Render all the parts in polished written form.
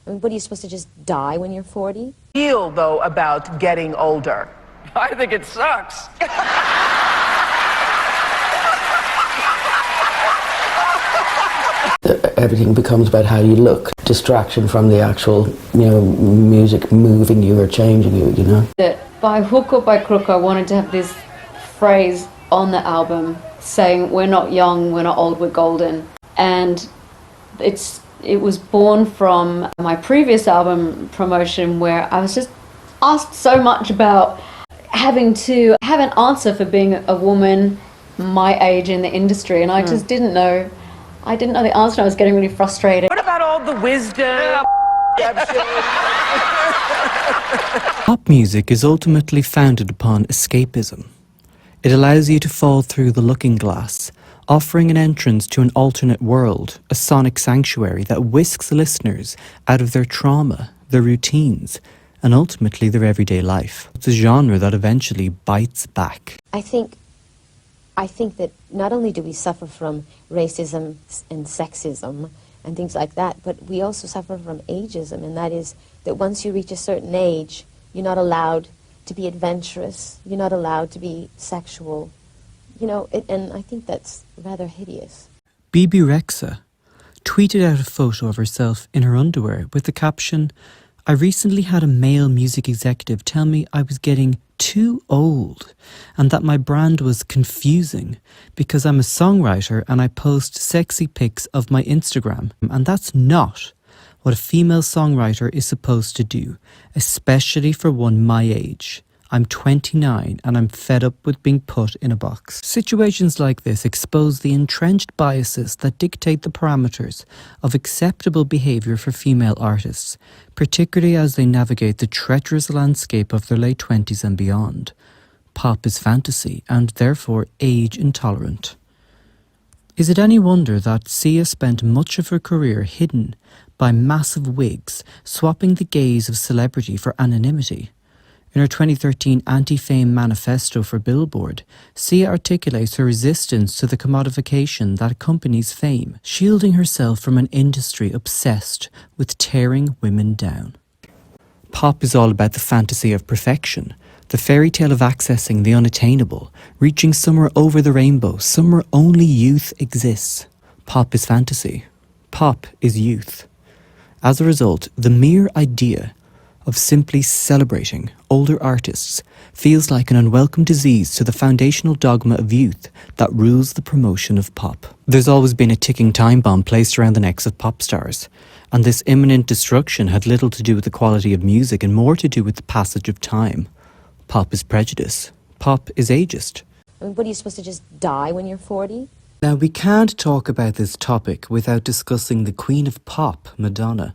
I mean, what are you supposed to just die when you're 40? Feel, though, about getting older? I think it sucks. Everything becomes about how you look. Distraction from the actual, music moving you or changing you, That by hook or by crook, I wanted to have this phrase on the album saying, "We're not young, we're not old, we're golden." And it was born from my previous album promotion, where I was just asked so much about having to have an answer for being a woman my age in the industry, and I just didn't know. I didn't know the answer. I was getting really frustrated. What about all the wisdom? Pop music is ultimately founded upon escapism. It allows you to fall through the looking glass, offering an entrance to an alternate world, a sonic sanctuary that whisks listeners out of their trauma, their routines, and ultimately their everyday life. It's a genre that eventually bites back. I think that not only do we suffer from racism and sexism and things like that, but we also suffer from ageism, and that is that once you reach a certain age, you're not allowed to be adventurous, you're not allowed to be sexual, and I think that's rather hideous. BeBe Rexha tweeted out a photo of herself in her underwear with the caption, "I recently had a male music executive tell me I was getting too old and that my brand was confusing because I'm a songwriter and I post sexy pics of my Instagram, and that's not what a female songwriter is supposed to do, especially for one my age. I'm 29 and I'm fed up with being put in a box." Situations like this expose the entrenched biases that dictate the parameters of acceptable behaviour for female artists, particularly as they navigate the treacherous landscape of their late 20s and beyond. Pop is fantasy and therefore age intolerant. Is it any wonder that Sia spent much of her career hidden by massive wigs, swapping the gaze of celebrity for anonymity? In her 2013 anti-fame manifesto for Billboard, Sia articulates her resistance to the commodification that accompanies fame, shielding herself from an industry obsessed with tearing women down. Pop is all about the fantasy of perfection, the fairy tale of accessing the unattainable, reaching somewhere over the rainbow, somewhere only youth exists. Pop is fantasy. Pop is youth. As a result, the mere idea of simply celebrating older artists feels like an unwelcome disease to the foundational dogma of youth that rules the promotion of pop. There's always been a ticking time bomb placed around the necks of pop stars, and this imminent destruction had little to do with the quality of music and more to do with the passage of time. Pop is prejudice. Pop is ageist. I mean, what are you supposed to just die when you're 40? Now, we can't talk about this topic without discussing the queen of pop, Madonna.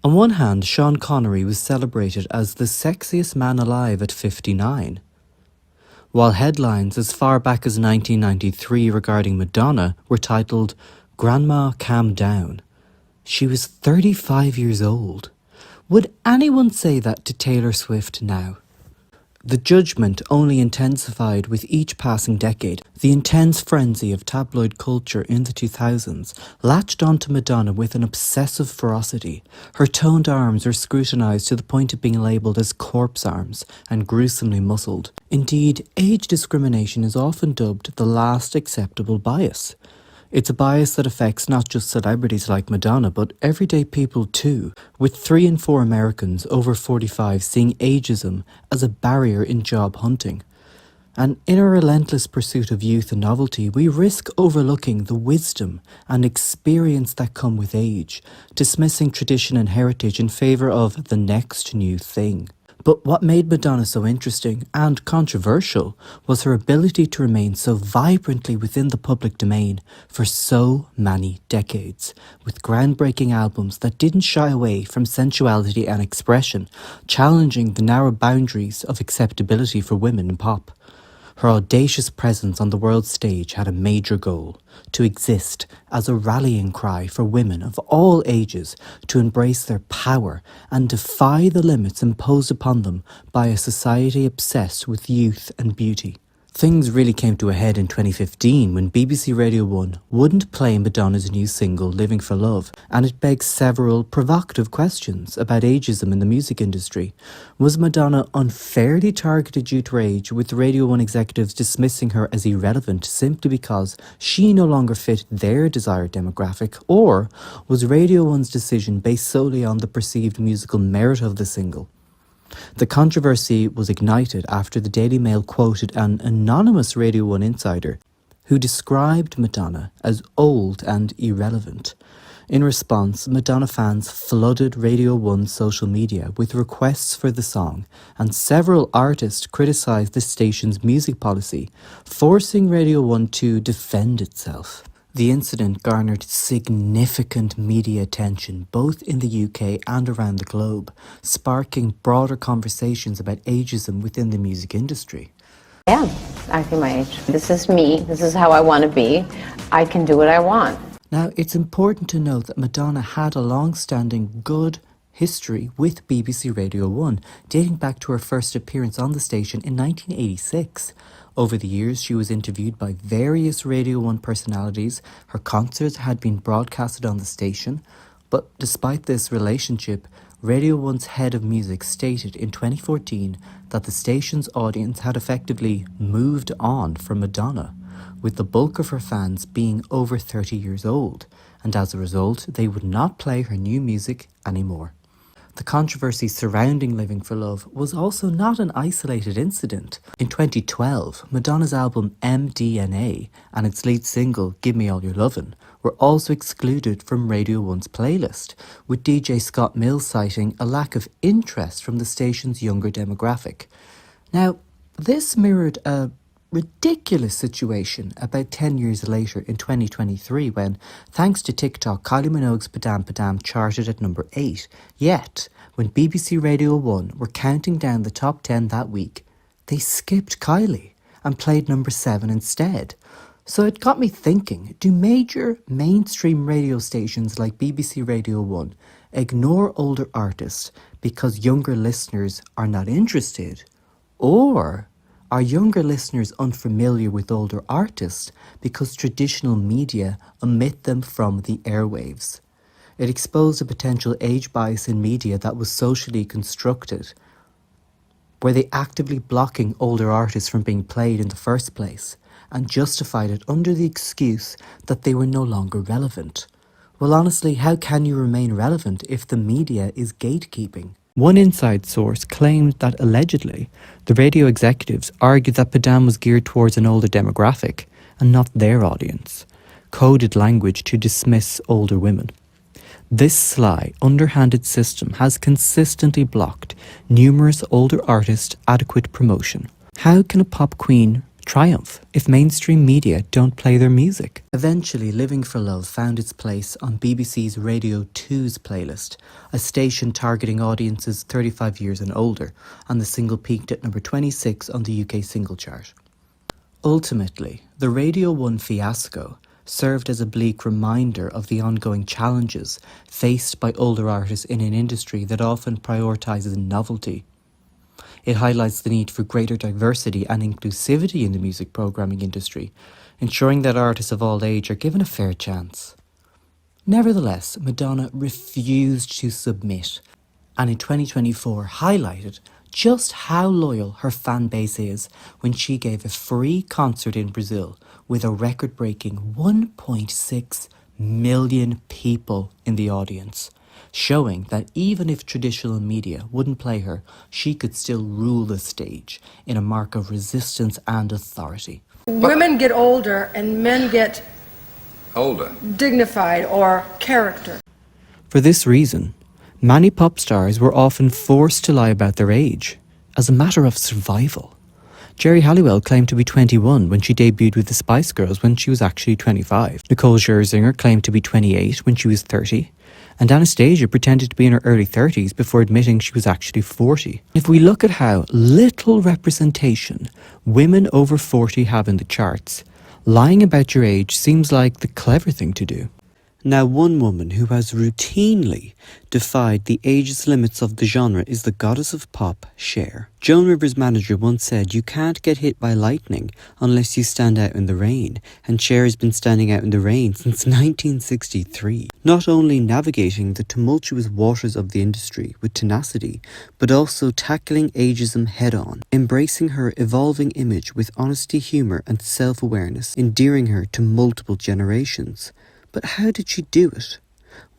On one hand, Sean Connery was celebrated as the sexiest man alive at 59, while headlines as far back as 1993 regarding Madonna were titled, "Grandma, Calm Down." She was 35 years old. Would anyone say that to Taylor Swift now? The judgment only intensified with each passing decade. The intense frenzy of tabloid culture in the 2000s latched onto Madonna with an obsessive ferocity. Her toned arms were scrutinised to the point of being labelled as corpse arms and gruesomely muscled. Indeed, age discrimination is often dubbed the last acceptable bias. It's a bias that affects not just celebrities like Madonna, but everyday people too, with 3 in 4 Americans over 45 seeing ageism as a barrier in job hunting. And in our relentless pursuit of youth and novelty, we risk overlooking the wisdom and experience that come with age, dismissing tradition and heritage in favour of the next new thing. But what made Madonna so interesting and controversial was her ability to remain so vibrantly within the public domain for so many decades, with groundbreaking albums that didn't shy away from sensuality and expression, challenging the narrow boundaries of acceptability for women in pop. Her audacious presence on the world stage had a major goal: to exist as a rallying cry for women of all ages to embrace their power and defy the limits imposed upon them by a society obsessed with youth and beauty. Things really came to a head in 2015 when BBC Radio 1 wouldn't play Madonna's new single Living for Love, and it begs several provocative questions about ageism in the music industry. Was Madonna unfairly targeted due to her age, with Radio 1 executives dismissing her as irrelevant simply because she no longer fit their desired demographic? Or was Radio 1's decision based solely on the perceived musical merit of the single? The controversy was ignited after the Daily Mail quoted an anonymous Radio 1 insider who described Madonna as old and irrelevant. In response, Madonna fans flooded Radio 1's social media with requests for the song, and several artists criticised the station's music policy, forcing Radio 1 to defend itself. The incident garnered significant media attention both in the UK and around the globe, sparking broader conversations about ageism within the music industry. Yeah, acting my age. This is me. This is how I want to be. I can do what I want. Now, it's important to note that Madonna had a long-standing good history with BBC Radio 1, dating back to her first appearance on the station in 1986. Over the years, she was interviewed by various Radio 1 personalities. Her concerts had been broadcasted on the station. But despite this relationship, Radio 1's head of music stated in 2014 that the station's audience had effectively moved on from Madonna, with the bulk of her fans being over 30 years old, and as a result, they would not play her new music anymore. The controversy surrounding Living for Love was also not an isolated incident. In 2012, Madonna's album MDNA and its lead single Give Me All Your Lovin' were also excluded from Radio 1's playlist, with DJ Scott Mills citing a lack of interest from the station's younger demographic. Now, this mirrored a ridiculous situation about 10 years later in 2023 when, thanks to TikTok, Kylie Minogue's Padam Padam charted at number 8. Yet, when BBC Radio 1 were counting down the top 10 that week, they skipped Kylie and played number 7 instead. So it got me thinking, do major mainstream radio stations like BBC Radio 1 ignore older artists because younger listeners are not interested? Or are younger listeners unfamiliar with older artists because traditional media omit them from the airwaves? It exposed a potential age bias in media that was socially constructed. Were they actively blocking older artists from being played in the first place and justified it under the excuse that they were no longer relevant? Well, honestly, how can you remain relevant if the media is gatekeeping? One inside source claimed that allegedly the radio executives argued that Padam was geared towards an older demographic and not their audience, coded language to dismiss older women. This sly, underhanded system has consistently blocked numerous older artists' adequate promotion. How can a pop queen triumph if mainstream media don't play their music? Eventually, Living for Love found its place on BBC's Radio 2's playlist, a station targeting audiences 35 years and older, and the single peaked at number 26 on the UK single chart. Ultimately, the Radio 1 fiasco served as a bleak reminder of the ongoing challenges faced by older artists in an industry that often prioritises novelty. It highlights the need for greater diversity and inclusivity in the music programming industry, ensuring that artists of all age are given a fair chance. Nevertheless, Madonna refused to submit, and in 2024 highlighted just how loyal her fan base is when she gave a free concert in Brazil with a record-breaking 1.6 million people in the audience, showing that even if traditional media wouldn't play her, she could still rule the stage in a mark of resistance and authority. Women get older and men get Older. dignified or character. For this reason, many pop stars were often forced to lie about their age, as a matter of survival. Geri Halliwell claimed to be 21 when she debuted with the Spice Girls when she was actually 25. Nicole Scherzinger claimed to be 28 when she was 30. And Anastasia pretended to be in her early 30s before admitting she was actually 40. If we look at how little representation women over 40 have in the charts, lying about your age seems like the clever thing to do. Now, one woman who has routinely defied the ageist limits of the genre is the goddess of pop, Cher. Joan Rivers' manager once said, "You can't get hit by lightning unless you stand out in the rain," and Cher has been standing out in the rain since 1963. Not only navigating the tumultuous waters of the industry with tenacity, but also tackling ageism head-on, embracing her evolving image with honesty, humour and self-awareness, endearing her to multiple generations. But how did she do it?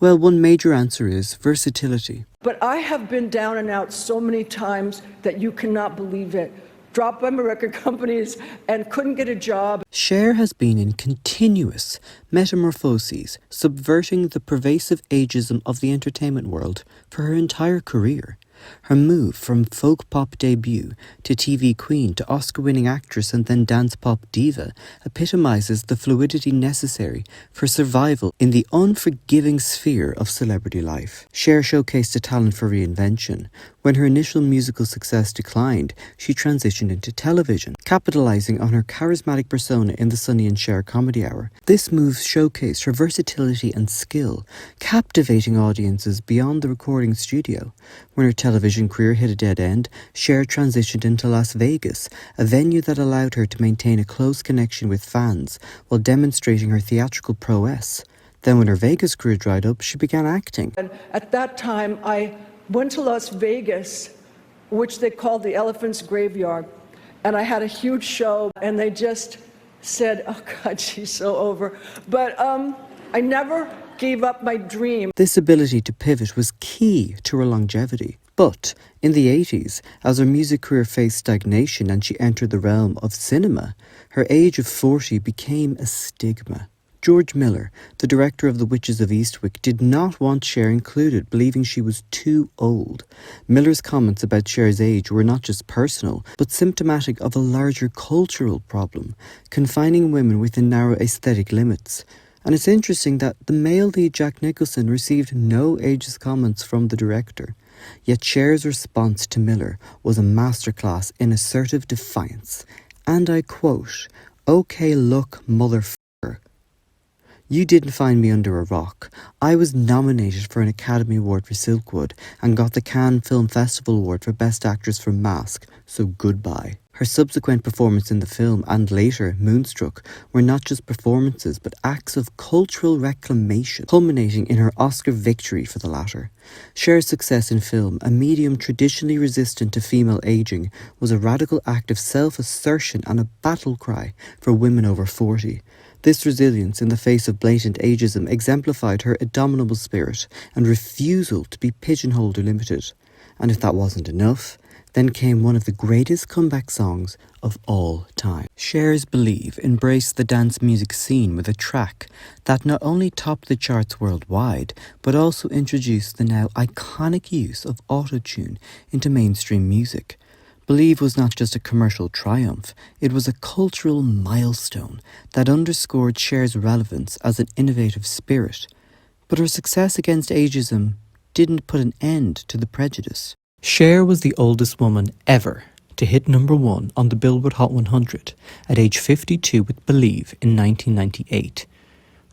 Well, one major answer is versatility. But I have been down and out so many times that you cannot believe it. Dropped by my record companies and couldn't get a job. Cher has been in continuous metamorphoses, subverting the pervasive ageism of the entertainment world for her entire career. Her move from folk pop debut to TV queen to Oscar-winning actress and then dance pop diva epitomizes the fluidity necessary for survival in the unforgiving sphere of celebrity life. Cher showcased a talent for reinvention. When her initial musical success declined, she transitioned into television, capitalizing on her charismatic persona in the Sonny and Cher comedy hour. This move showcased her versatility and skill, captivating audiences beyond the recording studio. When her television career hit a dead end, Cher transitioned into Las Vegas, a venue that allowed her to maintain a close connection with fans while demonstrating her theatrical prowess. Then when her Vegas career dried up, she began acting. And at that time, I went to Las Vegas, which they called the Elephant's Graveyard, and I had a huge show, and they just said, "Oh God, she's so over." But I never gave up my dream. This ability to pivot was key to her longevity. But in the 80s, as her music career faced stagnation and she entered the realm of cinema, her age of 40 became a stigma. George Miller, the director of The Witches of Eastwick, did not want Cher included, believing she was too old. Miller's comments about Cher's age were not just personal, but symptomatic of a larger cultural problem, confining women within narrow aesthetic limits. And it's interesting that the male lead Jack Nicholson received no ageist comments from the director. Yet Cher's response to Miller was a masterclass in assertive defiance. And I quote, "Okay, look, motherfucker. You didn't find me under a rock. I was nominated for an Academy Award for Silkwood and got the Cannes Film Festival Award for Best Actress for Mask, so goodbye." Her subsequent performance in the film and later Moonstruck were not just performances but acts of cultural reclamation, culminating in her Oscar victory for the latter. Cher's success in film, a medium traditionally resistant to female ageing, was a radical act of self-assertion and a battle cry for women over 40. This resilience in the face of blatant ageism exemplified her indomitable spirit and refusal to be pigeonholed or limited. And if that wasn't enough, then came one of the greatest comeback songs of all time. Cher's Believe embraced the dance music scene with a track that not only topped the charts worldwide, but also introduced the now iconic use of autotune into mainstream music. Believe was not just a commercial triumph, it was a cultural milestone that underscored Cher's relevance as an innovative spirit. But her success against ageism didn't put an end to the prejudice. Cher was the oldest woman ever to hit number 1 on the Billboard Hot 100 at age 52 with Believe in 1998.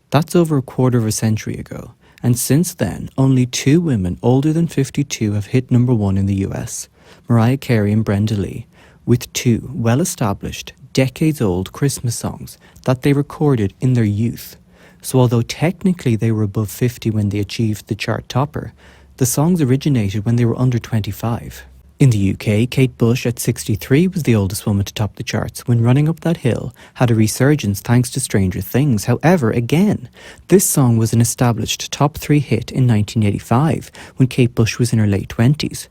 That's over a quarter of a century ago, and since then, only 2 women older than 52 have hit number 1 in the US, Mariah Carey and Brenda Lee, with 2 well-established, decades-old Christmas songs that they recorded in their youth. So although technically they were above 50 when they achieved the chart topper, the songs originated when they were under 25. In the UK, Kate Bush at 63 was the oldest woman to top the charts when Running Up That Hill had a resurgence thanks to Stranger Things. However, again, this song was an established top 3 hit in 1985 when Kate Bush was in her late 20s.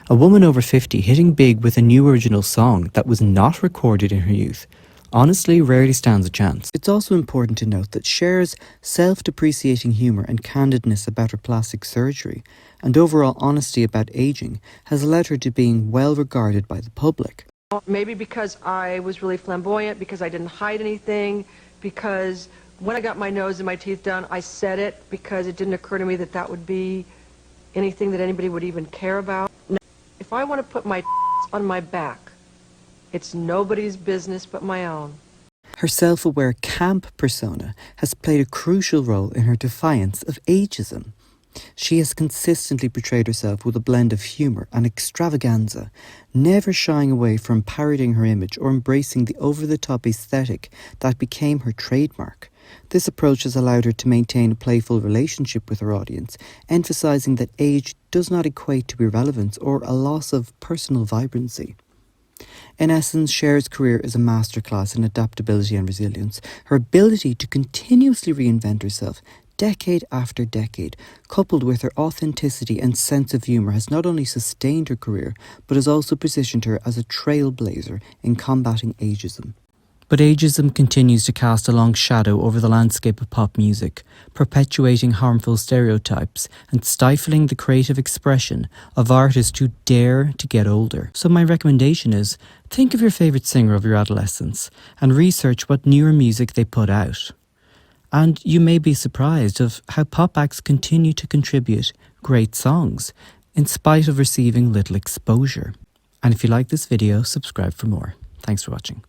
A woman over 50 hitting big with a new original song that was not recorded in her youth honestly rarely stands a chance. It's also important to note that Cher's self-depreciating humour and candidness about her plastic surgery and overall honesty about ageing has led her to being well regarded by the public. Maybe because I was really flamboyant, because I didn't hide anything, because when I got my nose and my teeth done, I said it because it didn't occur to me that that would be anything that anybody would even care about. Now, if I want to put my on my back, it's nobody's business but my own. Her self-aware camp persona has played a crucial role in her defiance of ageism. She has consistently portrayed herself with a blend of humour and extravaganza, never shying away from parodying her image or embracing the over-the-top aesthetic that became her trademark. This approach has allowed her to maintain a playful relationship with her audience, emphasising that age does not equate to irrelevance or a loss of personal vibrancy. In essence, Cher's career is a masterclass in adaptability and resilience. Her ability to continuously reinvent herself decade after decade, coupled with her authenticity and sense of humour, has not only sustained her career, but has also positioned her as a trailblazer in combating ageism. But ageism continues to cast a long shadow over the landscape of pop music, perpetuating harmful stereotypes and stifling the creative expression of artists who dare to get older. So my recommendation is, think of your favourite singer of your adolescence and research what newer music they put out. And you may be surprised of how pop acts continue to contribute great songs, in spite of receiving little exposure. And if you like this video, subscribe for more. Thanks for watching.